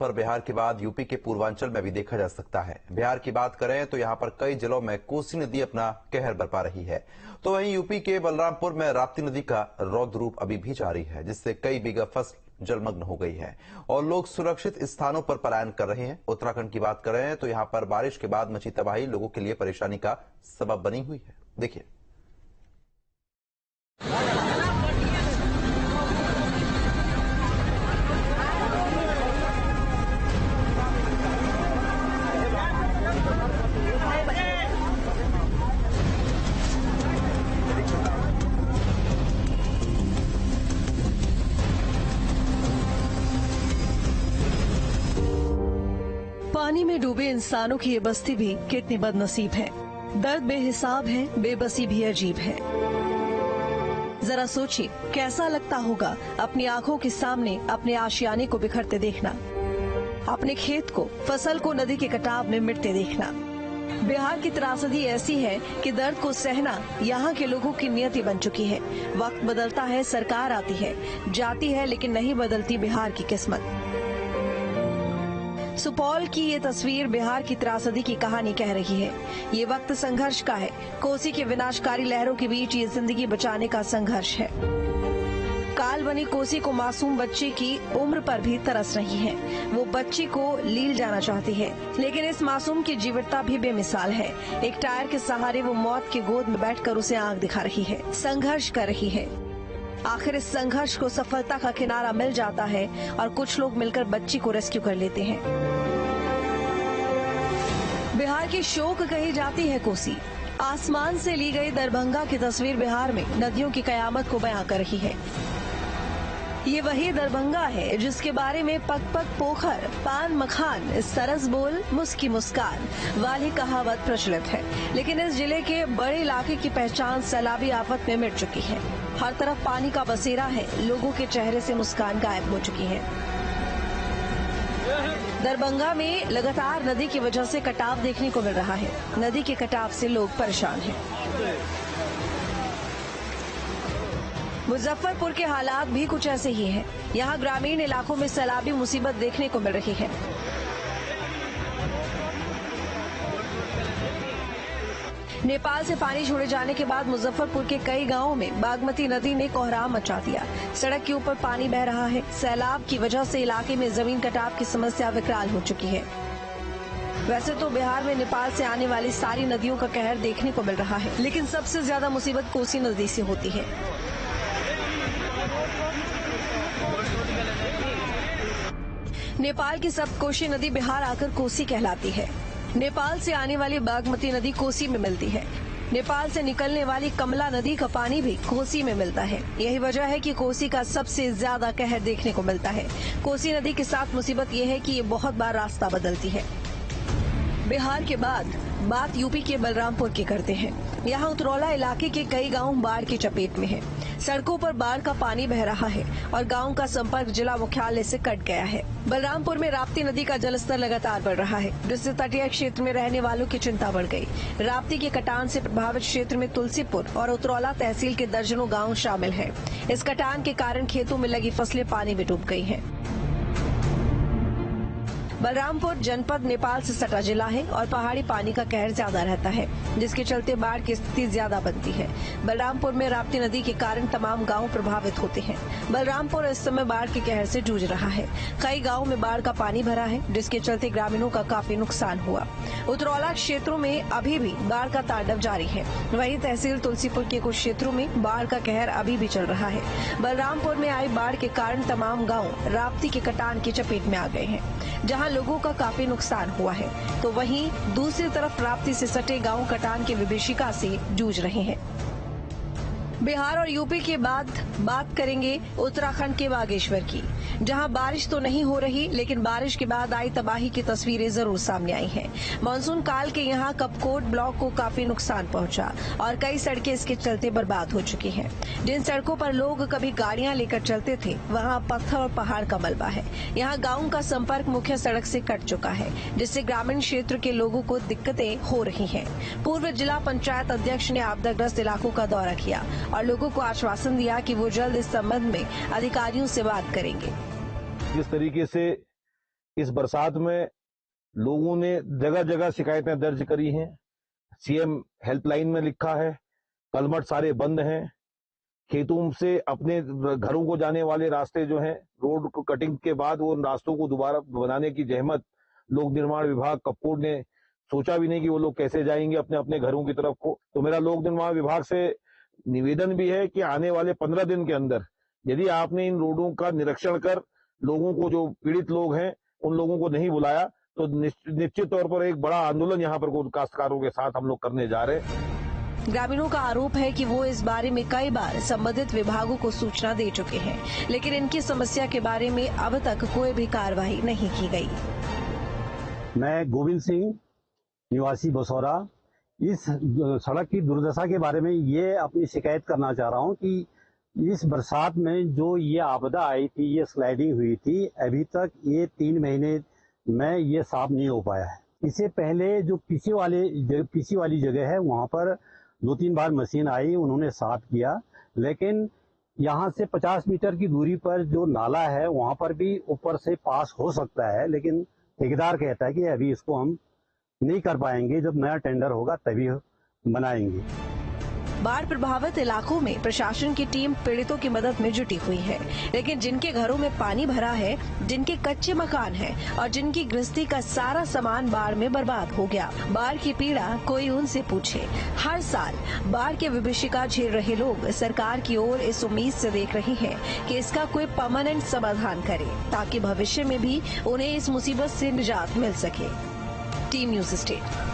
पर बिहार के बाद यूपी के पूर्वांचल में भी देखा जा सकता है। बिहार की बात करें तो यहां पर कई जिलों में कोसी नदी अपना कहर बरपा रही है, तो वहीं यूपी के बलरामपुर में राप्ती नदी का रौद्र रूप अभी भी जारी है, जिससे कई बीघा फसल जलमग्न हो गई है और लोग सुरक्षित स्थानों पर पलायन कर रहे हैं। उत्तराखंड की बात करें तो यहां पर बारिश के बाद मची तबाही लोगों के लिए परेशानी का सबब बनी हुई है। देखिए। पानी में डूबे इंसानों की ये बस्ती भी कितनी बदनसीब है। दर्द बेहिसाब है, बेबसी भी अजीब है। जरा सोचिए कैसा लगता होगा अपनी आंखों के सामने अपने आशियाने को बिखरते देखना, अपने खेत को, फसल को नदी के कटाव में मिटते देखना। बिहार की त्रासदी ऐसी है कि दर्द को सहना यहाँ के लोगों की नियति बन चुकी है। वक्त बदलता है, सरकार आती है जाती है, लेकिन नहीं बदलती बिहार की किस्मत। सुपौल की ये तस्वीर बिहार की त्रासदी की कहानी कह रही है। ये वक्त संघर्ष का है। कोसी की विनाशकारी लहरों के बीच ये जिंदगी बचाने का संघर्ष है। काल बनी कोसी को मासूम बच्चे की उम्र पर भी तरस रही है। वो बच्ची को लील जाना चाहती है, लेकिन इस मासूम की जीवटता भी बेमिसाल है। एक टायर के सहारे वो मौत की गोद में बैठकर उसे आंख दिखा रही है, संघर्ष कर रही है। आखिर इस संघर्ष को सफलता का किनारा मिल जाता है और कुछ लोग मिलकर बच्ची को रेस्क्यू कर लेते हैं। बिहार की शोक कही जाती है कोसी। आसमान से ली गई दरभंगा की तस्वीर बिहार में नदियों की कयामत को बयां कर रही है। ये वही दरभंगा है जिसके बारे में पग पग पोखर, पान मखान, सरस बोल, मुस्की मुस्कान वाली कहावत प्रचलित है। लेकिन इस जिले के बड़े इलाके की पहचान सैलाबी आफत में मिट चुकी है। हर तरफ पानी का बसेरा है, लोगों के चेहरे से मुस्कान गायब हो चुकी है। दरभंगा में लगातार नदी की वजह से कटाव देखने को मिल रहा है। नदी के कटाव से लोग परेशान हैं। मुजफ्फरपुर के हालात भी कुछ ऐसे ही हैं। यहाँ ग्रामीण इलाकों में सैलाबी मुसीबत देखने को मिल रही है। नेपाल से पानी छोड़े जाने के बाद मुजफ्फरपुर के कई गांवों में बागमती नदी ने कोहराम मचा दिया। सड़क के ऊपर पानी बह रहा है। सैलाब की वजह से इलाके में जमीन कटाव की समस्या विकराल हो चुकी है। वैसे तो बिहार में नेपाल से आने वाली सारी नदियों का कहर देखने को मिल रहा है, लेकिन सबसे ज्यादा मुसीबत कोसी नदी से होती है। नेपाल की सप्तकोशी नदी बिहार आकर कोसी कहलाती है। नेपाल से आने वाली बागमती नदी कोसी में मिलती है। नेपाल से निकलने वाली कमला नदी का पानी भी कोसी में मिलता है। यही वजह है कि कोसी का सबसे ज्यादा कहर देखने को मिलता है। कोसी नदी के साथ मुसीबत यह है कि ये बहुत बार रास्ता बदलती है। बिहार के बाद बात यूपी के बलरामपुर की करते हैं। यहाँ उतरौला इलाके के कई गांव बाढ़ की चपेट में हैं। सड़कों पर बाढ़ का पानी बह रहा है और गांव का संपर्क जिला मुख्यालय से कट गया है। बलरामपुर में राप्ती नदी का जलस्तर लगातार बढ़ रहा है, जिससे तटीय क्षेत्र में रहने वालों की चिंता बढ़ गई। राप्ती के कटान से प्रभावित क्षेत्र में तुलसीपुर और उतरौला तहसील के दर्जनों गाँव शामिल है। इस कटान के कारण खेतों में लगी फसलें पानी में डूब गई है। बलरामपुर जनपद नेपाल से सटा जिला है और पहाड़ी पानी का कहर ज्यादा रहता है, जिसके चलते बाढ़ की स्थिति ज्यादा बनती है। बलरामपुर में राप्ती नदी के कारण तमाम गांव प्रभावित होते हैं। बलरामपुर इस समय बाढ़ के कहर से जूझ रहा है। कई गाँव में बाढ़ का पानी भरा है, जिसके चलते ग्रामीणों का काफी नुकसान हुआ। उतरौला क्षेत्रों में अभी भी बाढ़ का तांडव जारी है। वहीं तहसील तुलसीपुर के कुछ क्षेत्रों में बाढ़ का कहर अभी भी चल रहा है। बलरामपुर में आई बाढ़ के कारण तमाम गाँव राप्ती के कटान की चपेट में आ गए हैं, जहाँ लोगों का काफी नुकसान हुआ है, तो वहीं दूसरी तरफ राप्ती से सटे गांव कटान की विभीषिका से जूझ रहे हैं। बिहार और यूपी के बाद बात करेंगे उत्तराखंड के बागेश्वर की, जहां बारिश तो नहीं हो रही, लेकिन बारिश के बाद आई तबाही की तस्वीरें जरूर सामने आई हैं। मानसून काल के यहां कपकोट ब्लॉक को काफी नुकसान पहुंचा और कई सड़कें इसके चलते बर्बाद हो चुकी हैं। जिन सड़कों पर लोग कभी गाड़ियां लेकर चलते थे, वहां पत्थर और पहाड़ का मलबा है। यहाँ गाँव का संपर्क मुख्य सड़क से कट चुका है, जिससे ग्रामीण क्षेत्र के लोगों को दिक्कतें हो रही हैं। पूर्व जिला पंचायत अध्यक्ष ने आपदाग्रस्त इलाकों का दौरा किया और लोगों को आश्वासन दिया कि वो जल्द इस संबंध में अधिकारियों से बात करेंगे। जिस तरीके से इस बरसात में लोगों ने जगह जगह शिकायतें दर्ज करी हैं। सीएम हेल्पलाइन में लिखा है, कलमट सारे बंद हैं। खेतों से अपने घरों को जाने वाले रास्ते जो हैं, रोड को कटिंग के बाद वो रास्तों को दोबारा बनाने की जहमत लोक निर्माण विभाग कपकोट ने सोचा भी नहीं कि वो लोग कैसे जाएंगे अपने अपने घरों की तरफ को। तो मेरा लोक निर्माण विभाग से निवेदन भी है कि आने वाले 15 दिन के अंदर यदि आपने इन रोडों का निरीक्षण कर लोगों को, जो पीड़ित लोग हैं उन लोगों को नहीं बुलाया तो निश्चित तौर पर एक बड़ा आंदोलन यहाँ पर काश्तकारों के साथ हम लोग करने जा रहे हैं। ग्रामीणों का आरोप है कि वो इस बारे में कई बार संबंधित विभागों को सूचना दे चुके हैं, लेकिन इनकी समस्या के बारे में अब तक कोई भी कार्रवाई नहीं की गई। मैं गोविंद सिंह, निवासी बसौरा, इस सड़क की दुर्दशा के बारे में ये अपनी शिकायत करना चाह रहा हूँ कि इस बरसात में जो ये आपदा आई थी, ये स्लाइडिंग हुई थी, अभी तक ये 3 महीने में ये साफ नहीं हो पाया है। इससे पहले जो पीछे वाली जगह है वहाँ पर 2-3 बार मशीन आई, उन्होंने साफ किया, लेकिन यहाँ से 50 मीटर की दूरी पर जो नाला है वहाँ पर भी ऊपर से पास हो सकता है, लेकिन ठेकेदार कहता है कि अभी इसको हम नहीं कर पाएंगे, जब नया टेंडर होगा तभी बनाएंगे। बाढ़ प्रभावित इलाकों में प्रशासन की टीम पीड़ितों की मदद में जुटी हुई है, लेकिन जिनके घरों में पानी भरा है, जिनके कच्चे मकान हैं और जिनकी गृहस्थी का सारा सामान बाढ़ में बर्बाद हो गया, बाढ़ की पीड़ा कोई उनसे पूछे। हर साल बाढ़ के विभीषिका झेल रहे लोग सरकार की ओर इस उम्मीद से देख रहे हैं कि इसका कोई परमानेंट समाधान करे, ताकि भविष्य में भी उन्हें इस मुसीबत से निजात मिल सके। Team news state.